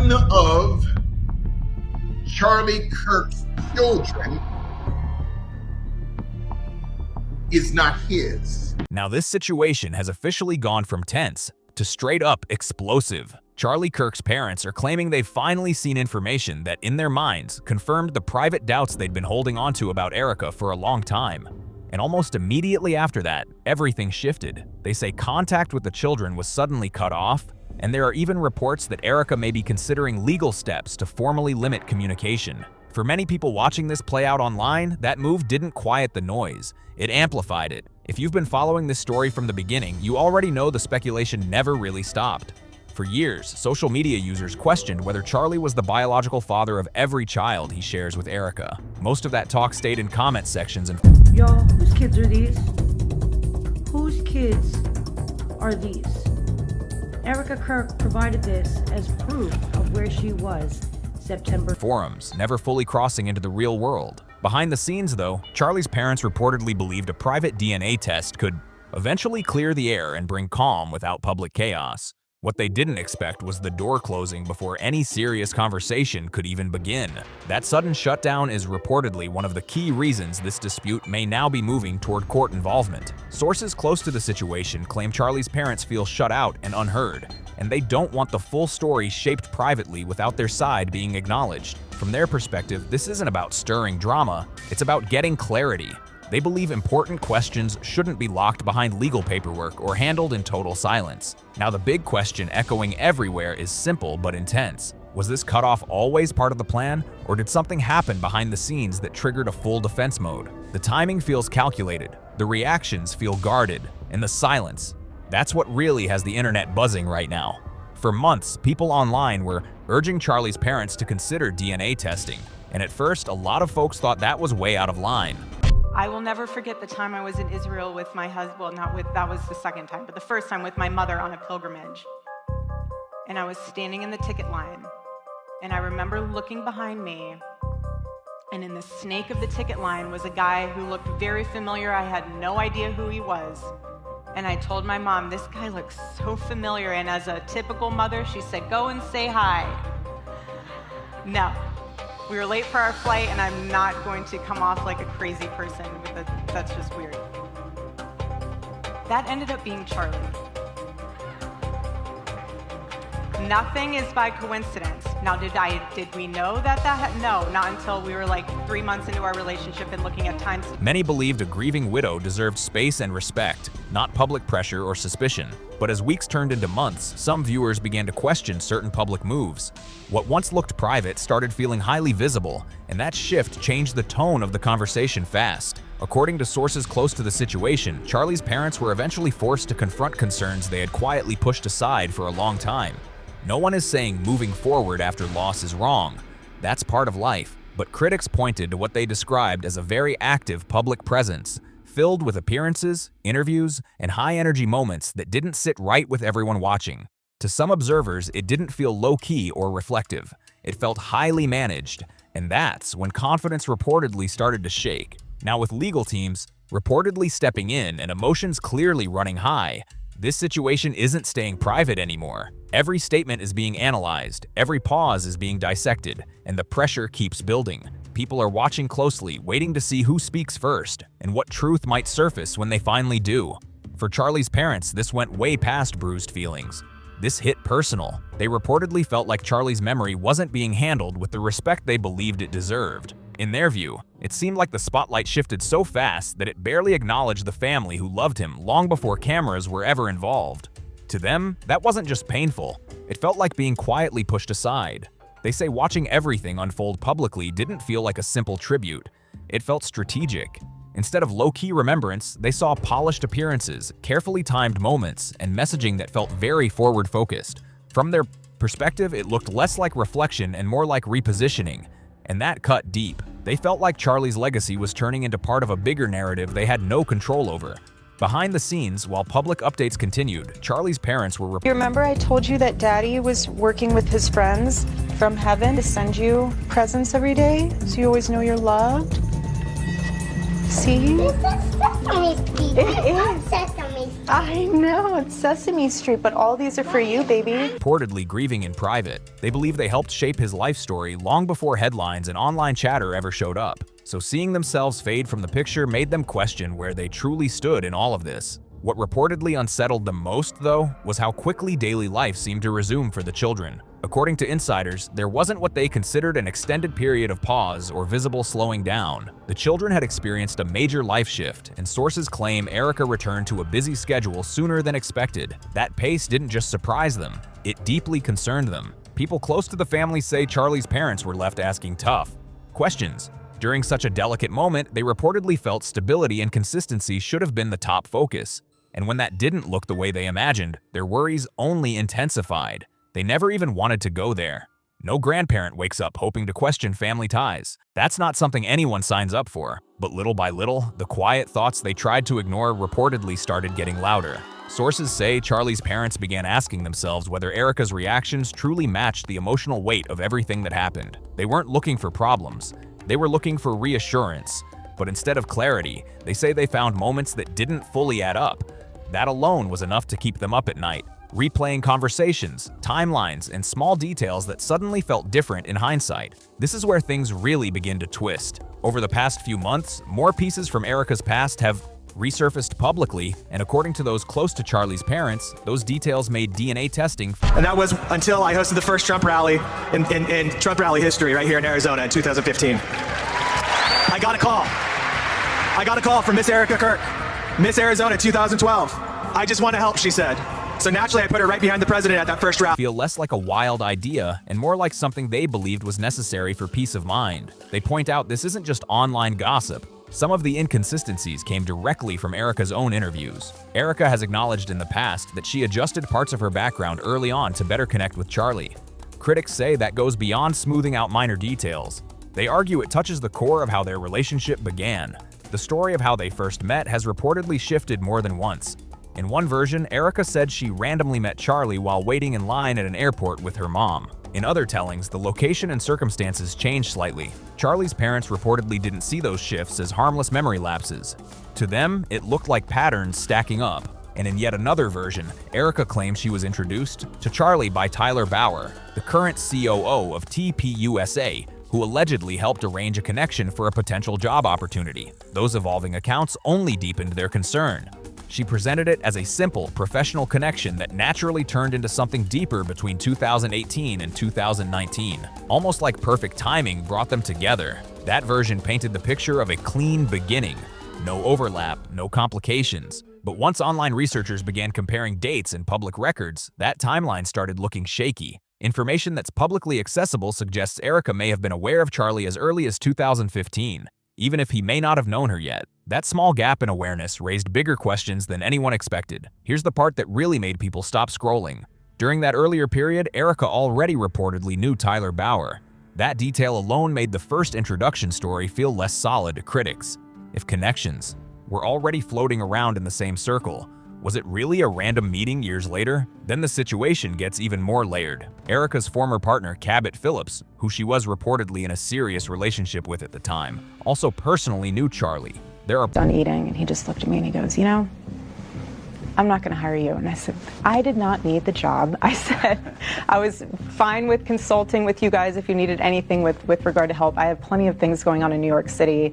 one of Charlie Kirk's children is not his. Now, this situation has officially gone from tense to straight up explosive. Charlie Kirk's parents are claiming they've finally seen information that, in their minds, confirmed the private doubts they'd been holding onto about Erika for a long time. And almost immediately after that, everything shifted. They say contact with the children was suddenly cut off, and there are even reports that Erika may be considering legal steps to formally limit communication. For many people watching this play out online, that move didn't quiet the noise. It amplified it. If you've been following this story from the beginning, you already know the speculation never really stopped. For years, social media users questioned whether Charlie was the biological father of every child he shares with Erika. Most of that talk stayed in comment sections and Y'all, whose kids are these? Whose kids are these? Erika Kirk provided this as proof of where she was September forums, never fully crossing into the real world. Behind the scenes, though, Charlie's parents reportedly believed a private DNA test could eventually clear the air and bring calm without public chaos. What they didn't expect was the door closing before any serious conversation could even begin. That sudden shutdown is reportedly one of the key reasons this dispute may now be moving toward court involvement. Sources close to the situation claim Charlie's parents feel shut out and unheard, and they don't want the full story shaped privately without their side being acknowledged. From their perspective, this isn't about stirring drama, it's about getting clarity. They believe important questions shouldn't be locked behind legal paperwork or handled in total silence. Now, the big question echoing everywhere is simple but intense. Was this cutoff always part of the plan, or did something happen behind the scenes that triggered a full defense mode? The timing feels calculated, the reactions feel guarded, and the silence, that's what really has the internet buzzing right now. For months, people online were urging Charlie's parents to consider DNA testing, and at first, a lot of folks thought that was way out of line. I will never forget the time I was in Israel with my husband, well, that was the second time, but the first time with my mother on a pilgrimage. And I was standing in the ticket line, and I remember looking behind me, and in the snake of the ticket line was a guy who looked very familiar. I had no idea who he was. And I told my mom, this guy looks so familiar, and as a typical mother, she said, go and say hi. No. We were late for our flight, and I'm not going to come off like a crazy person. That's just weird. That ended up being Charlie. Nothing is by coincidence. Now, did we know no, not until we were like 3 months into our relationship and looking at times. Many believed a grieving widow deserved space and respect, not public pressure or suspicion. But as weeks turned into months, some viewers began to question certain public moves. What once looked private started feeling highly visible, and that shift changed the tone of the conversation fast. According to sources close to the situation, Charlie's parents were eventually forced to confront concerns they had quietly pushed aside for a long time. No one is saying moving forward after loss is wrong. That's part of life. But critics pointed to what they described as a very active public presence, filled with appearances, interviews, and high-energy moments that didn't sit right with everyone watching. To some observers, it didn't feel low-key or reflective. It felt highly managed, and that's when confidence reportedly started to shake. Now, with legal teams reportedly stepping in and emotions clearly running high, this situation isn't staying private anymore. Every statement is being analyzed, every pause is being dissected, and the pressure keeps building. People are watching closely, waiting to see who speaks first, and what truth might surface when they finally do. For Charlie's parents, this went way past bruised feelings. This hit personal. They reportedly felt like Charlie's memory wasn't being handled with the respect they believed it deserved. In their view, it seemed like the spotlight shifted so fast that it barely acknowledged the family who loved him long before cameras were ever involved. To them, that wasn't just painful. It felt like being quietly pushed aside. They say watching everything unfold publicly didn't feel like a simple tribute. It felt strategic. Instead of low-key remembrance, they saw polished appearances, carefully timed moments, and messaging that felt very forward-focused. From their perspective, it looked less like reflection and more like repositioning. And that cut deep. They felt like Charlie's legacy was turning into part of a bigger narrative they had no control over. Behind the scenes, while public updates continued, Charlie's parents were You remember I told you that Daddy was working with his friends from heaven to send you presents every day, so you always know you're loved? See? This is Sesame's pizza. It is. Sesame's I know, it's Sesame Street, but all these are for you, baby. Reportedly grieving in private. They believe they helped shape his life story long before headlines and online chatter ever showed up. So seeing themselves fade from the picture made them question where they truly stood in all of this. What reportedly unsettled them most, though, was how quickly daily life seemed to resume for the children. According to insiders, there wasn't what they considered an extended period of pause or visible slowing down. The children had experienced a major life shift, and sources claim Erika returned to a busy schedule sooner than expected. That pace didn't just surprise them, it deeply concerned them. People close to the family say Charlie's parents were left asking tough questions. During such a delicate moment, they reportedly felt stability and consistency should have been the top focus. And when that didn't look the way they imagined, their worries only intensified. They never even wanted to go there. No grandparent wakes up hoping to question family ties. That's not something anyone signs up for. But little by little, the quiet thoughts they tried to ignore reportedly started getting louder. Sources say Charlie's parents began asking themselves whether Erika's reactions truly matched the emotional weight of everything that happened. They weren't looking for problems. They were looking for reassurance. But instead of clarity, they say they found moments that didn't fully add up. That alone was enough to keep them up at night, replaying conversations, timelines, and small details that suddenly felt different in hindsight. This is where things really begin to twist. Over the past few months, more pieces from Erika's past have resurfaced publicly, and according to those close to Charlie's parents, those details made DNA testing. And that was until I hosted the first Trump rally in Trump rally history right here in Arizona in 2015. I got a call from Miss Erika Kirk, Miss Arizona 2012. I just want to help, she said. So naturally, I put her right behind the president at that first rally. Feel less like a wild idea and more like something they believed was necessary for peace of mind. They point out this isn't just online gossip. Some of the inconsistencies came directly from Erika's own interviews. Erika has acknowledged in the past that she adjusted parts of her background early on to better connect with Charlie. Critics say that goes beyond smoothing out minor details. They argue it touches the core of how their relationship began. The story of how they first met has reportedly shifted more than once. In one version, Erika said she randomly met Charlie while waiting in line at an airport with her mom. In other tellings, the location and circumstances changed slightly. Charlie's parents reportedly didn't see those shifts as harmless memory lapses. To them, it looked like patterns stacking up. And in yet another version, Erika claims she was introduced to Charlie by Tyler Bauer, the current COO of TPUSA, who allegedly helped arrange a connection for a potential job opportunity. Those evolving accounts only deepened their concern. She presented it as a simple, professional connection that naturally turned into something deeper between 2018 and 2019. Almost like perfect timing brought them together. That version painted the picture of a clean beginning. No overlap, no complications. But once online researchers began comparing dates and public records, that timeline started looking shaky. Information that's publicly accessible suggests Erika may have been aware of Charlie as early as 2015, even if he may not have known her yet. That small gap in awareness raised bigger questions than anyone expected. Here's the part that really made people stop scrolling. During that earlier period, Erika already reportedly knew Tyler Bauer. That detail alone made the first introduction story feel less solid to critics. If connections were already floating around in the same circle, was it really a random meeting years later? Then the situation gets even more layered. Erika's former partner, Cabot Phillips, who she was reportedly in a serious relationship with at the time, also personally knew Charlie. There are Done eating, and he just looked at me and he goes, I'm not going to hire you. And I said, I did not need the job. I said, I was fine with consulting with you guys if you needed anything with regard to help. I have plenty of things going on in New York City.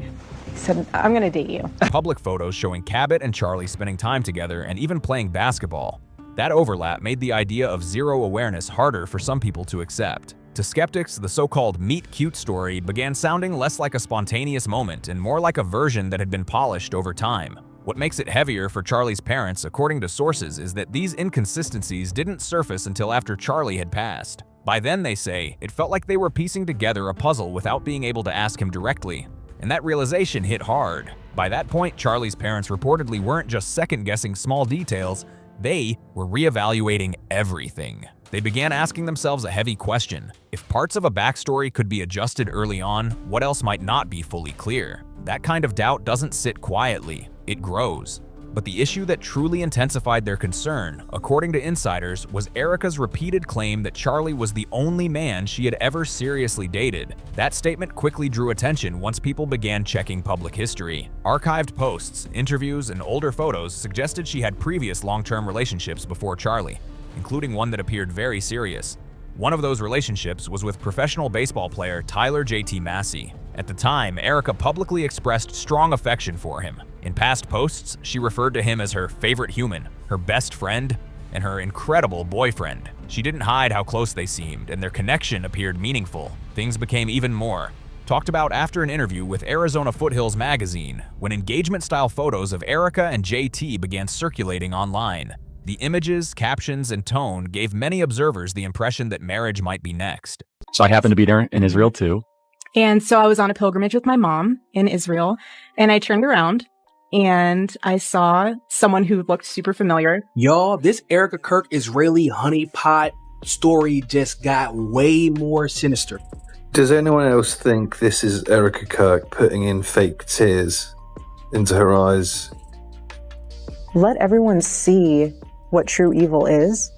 He said, I'm going to date you. Public photos showing Cabot and Charlie spending time together and even playing basketball. That overlap made the idea of zero awareness harder for some people to accept. To skeptics, the so-called meet-cute story began sounding less like a spontaneous moment and more like a version that had been polished over time. What makes it heavier for Charlie's parents, according to sources, is that these inconsistencies didn't surface until after Charlie had passed. By then, they say, it felt like they were piecing together a puzzle without being able to ask him directly. And that realization hit hard. By that point, Charlie's parents reportedly weren't just second-guessing small details, they were reevaluating everything. They began asking themselves a heavy question. If parts of a backstory could be adjusted early on, what else might not be fully clear? That kind of doubt doesn't sit quietly, it grows. But the issue that truly intensified their concern, according to insiders, was Erika's repeated claim that Charlie was the only man she had ever seriously dated. That statement quickly drew attention once people began checking public history. Archived posts, interviews, and older photos suggested she had previous long-term relationships before Charlie, including one that appeared very serious. One of those relationships was with professional baseball player Tyler J.T. Massey. At the time, Erika publicly expressed strong affection for him. In past posts, she referred to him as her favorite human, her best friend, and her incredible boyfriend. She didn't hide how close they seemed, and their connection appeared meaningful. Things became even more talked about after an interview with Arizona Foothills magazine, when engagement-style photos of Erika and JT began circulating online. The images, captions, and tone gave many observers the impression that marriage might be next. So I happened to be there in Israel too. And so I was on a pilgrimage with my mom in Israel, and I turned around and I saw someone who looked super familiar. Y'all, this Erika Kirk Israeli honeypot story just got way more sinister. Does anyone else think this is Erika Kirk putting in fake tears into her eyes? Let everyone see what true evil is.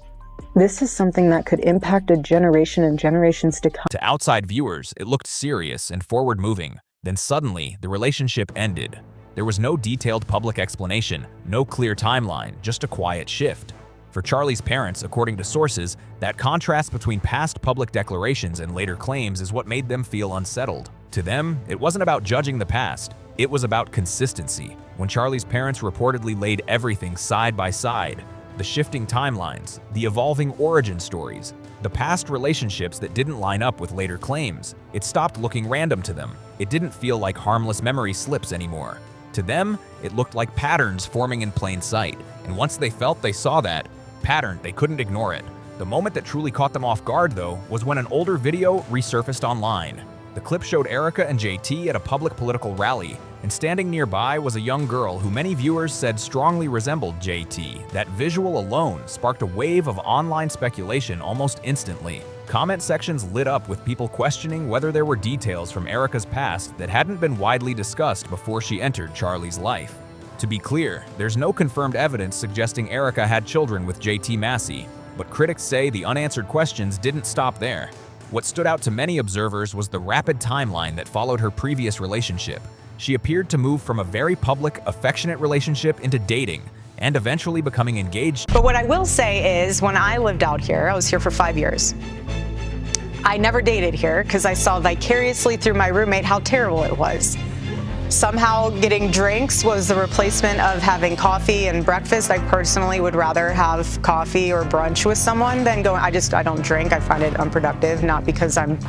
This is something that could impact a generation and generations to come. To outside viewers, it looked serious and forward-moving. Then suddenly, the relationship ended. There was no detailed public explanation, no clear timeline, just a quiet shift. For Charlie's parents, according to sources, that contrast between past public declarations and later claims is what made them feel unsettled. To them, it wasn't about judging the past, it was about consistency. When Charlie's parents reportedly laid everything side by side, the shifting timelines, the evolving origin stories, the past relationships that didn't line up with later claims, it stopped looking random to them. It didn't feel like harmless memory slips anymore. To them, it looked like patterns forming in plain sight. And once they felt they saw that pattern, they couldn't ignore it. The moment that truly caught them off guard, though, was when an older video resurfaced online. The clip showed Erika and JT at a public political rally, and standing nearby was a young girl who many viewers said strongly resembled JT. That visual alone sparked a wave of online speculation almost instantly. Comment sections lit up with people questioning whether there were details from Erika's past that hadn't been widely discussed before she entered Charlie's life. To be clear, there's no confirmed evidence suggesting Erika had children with JT Massey, but critics say the unanswered questions didn't stop there. What stood out to many observers was the rapid timeline that followed her previous relationship. She appeared to move from a very public, affectionate relationship into dating, and eventually becoming engaged. But what I will say is, when I lived out here, I was here for 5 years. I never dated here because I saw vicariously through my roommate how terrible it was. Somehow getting drinks was the replacement of having coffee and breakfast. I personally would rather have coffee or brunch with someone than going, I don't drink. I find it unproductive, not because I'm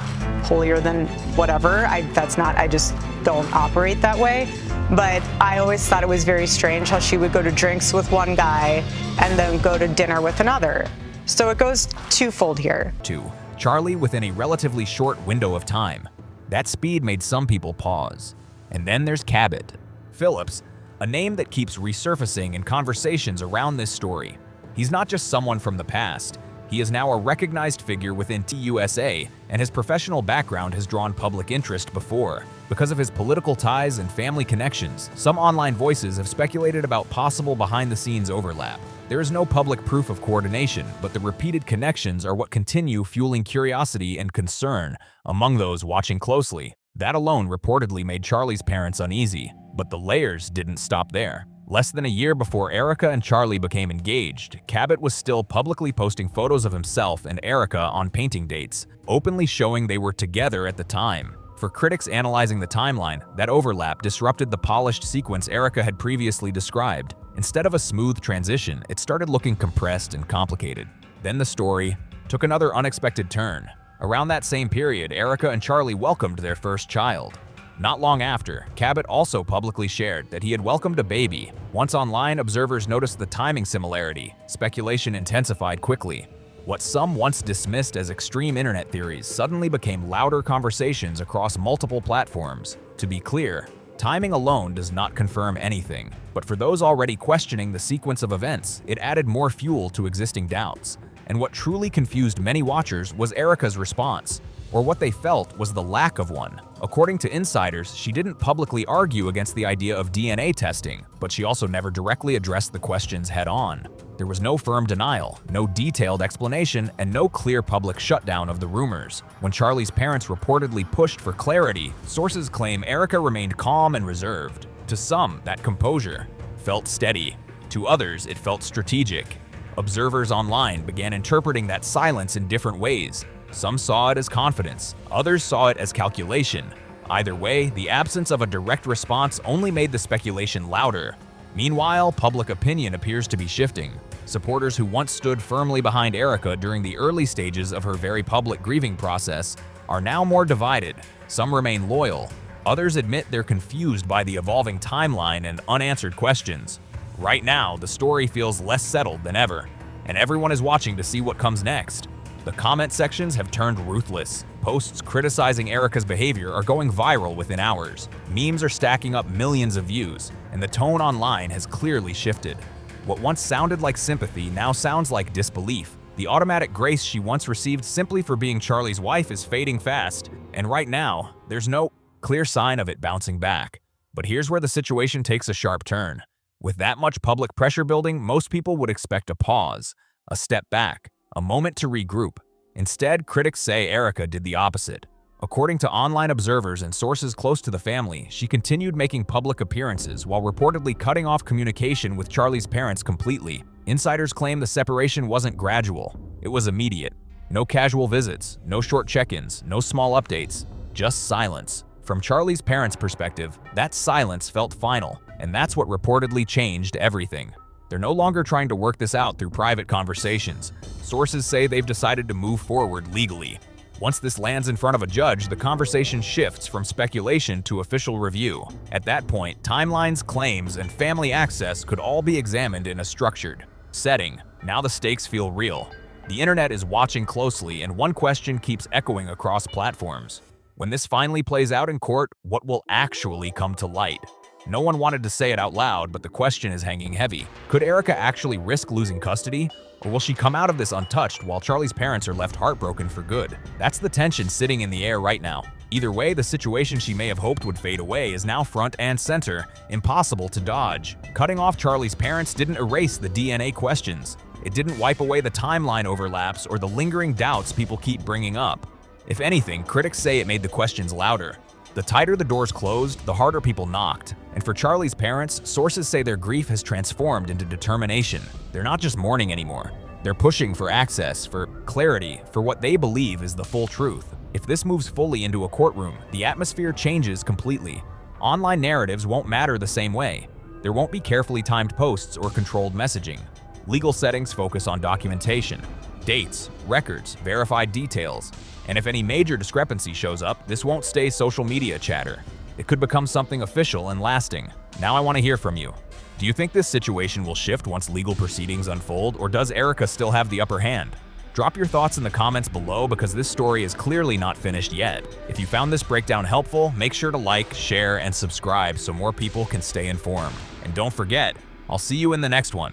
holier than whatever. I just don't operate that way. But I always thought it was very strange how she would go to drinks with one guy and then go to dinner with another. So it goes twofold here. Charlie within a relatively short window of time. That speed made some people pause. And then there's Cabot Phillips, a name that keeps resurfacing in conversations around this story. He's not just someone from the past. He is now a recognized figure within TUSA, and his professional background has drawn public interest before. Because of his political ties and family connections, some online voices have speculated about possible behind-the-scenes overlap. There is no public proof of coordination, but the repeated connections are what continue fueling curiosity and concern among those watching closely. That alone reportedly made Charlie's parents uneasy, but the layers didn't stop there. Less than a year before Erika and Charlie became engaged, Cabot was still publicly posting photos of himself and Erika on painting dates, openly showing they were together at the time. For critics analyzing the timeline, that overlap disrupted the polished sequence Erika had previously described. Instead of a smooth transition, it started looking compressed and complicated. Then the story took another unexpected turn. Around that same period, Erika and Charlie welcomed their first child. Not long after, Cabot also publicly shared that he had welcomed a baby. Once online, observers noticed the timing similarity. Speculation intensified quickly. What some once dismissed as extreme internet theories suddenly became louder conversations across multiple platforms. To be clear, timing alone does not confirm anything, but for those already questioning the sequence of events, it added more fuel to existing doubts. And what truly confused many watchers was Erika's response, or what they felt was the lack of one. According to insiders, she didn't publicly argue against the idea of DNA testing, but she also never directly addressed the questions head-on. There was no firm denial, no detailed explanation, and no clear public shutdown of the rumors. When Charlie's parents reportedly pushed for clarity, sources claim Erika remained calm and reserved. To some, that composure felt steady. To others, it felt strategic. Observers online began interpreting that silence in different ways. Some saw it as confidence, others saw it as calculation. Either way, the absence of a direct response only made the speculation louder. Meanwhile, public opinion appears to be shifting. Supporters who once stood firmly behind Erika during the early stages of her very public grieving process are now more divided. Some remain loyal. Others admit they're confused by the evolving timeline and unanswered questions. Right now, the story feels less settled than ever, and everyone is watching to see what comes next. The comment sections have turned ruthless. Posts criticizing Erika's behavior are going viral within hours. Memes are stacking up millions of views, and the tone online has clearly shifted. What once sounded like sympathy now sounds like disbelief. The automatic grace she once received simply for being Charlie's wife is fading fast, and right now, there's no clear sign of it bouncing back. But here's where the situation takes a sharp turn. With that much public pressure building, most people would expect a pause, a step back, a moment to regroup. Instead, critics say Erika did the opposite. According to online observers and sources close to the family, she continued making public appearances while reportedly cutting off communication with Charlie's parents completely. Insiders claim the separation wasn't gradual, it was immediate. No casual visits, no short check-ins, no small updates, just silence. From Charlie's parents' perspective, that silence felt final, and that's what reportedly changed everything. They're no longer trying to work this out through private conversations. Sources say they've decided to move forward legally. Once this lands in front of a judge, the conversation shifts from speculation to official review. At that point, timelines, claims, and family access could all be examined in a structured setting. Now the stakes feel real. The internet is watching closely, and one question keeps echoing across platforms. When this finally plays out in court, what will actually come to light? No one wanted to say it out loud, but the question is hanging heavy. Could Erika actually risk losing custody? Or will she come out of this untouched while Charlie's parents are left heartbroken for good? That's the tension sitting in the air right now. Either way, the situation she may have hoped would fade away is now front and center, impossible to dodge. Cutting off Charlie's parents didn't erase the DNA questions. It didn't wipe away the timeline overlaps or the lingering doubts people keep bringing up. If anything, critics say it made the questions louder. The tighter the doors closed, the harder people knocked. And for Charlie's parents, sources say their grief has transformed into determination. They're not just mourning anymore. They're pushing for access, for clarity, for what they believe is the full truth. If this moves fully into a courtroom, the atmosphere changes completely. Online narratives won't matter the same way. There won't be carefully timed posts or controlled messaging. Legal settings focus on documentation, dates, records, verified details. And if any major discrepancy shows up, this won't stay social media chatter. It could become something official and lasting. Now I want to hear from you. Do you think this situation will shift once legal proceedings unfold, or does Erika still have the upper hand? Drop your thoughts in the comments below because this story is clearly not finished yet. If you found this breakdown helpful, make sure to like, share, and subscribe so more people can stay informed. And don't forget, I'll see you in the next one.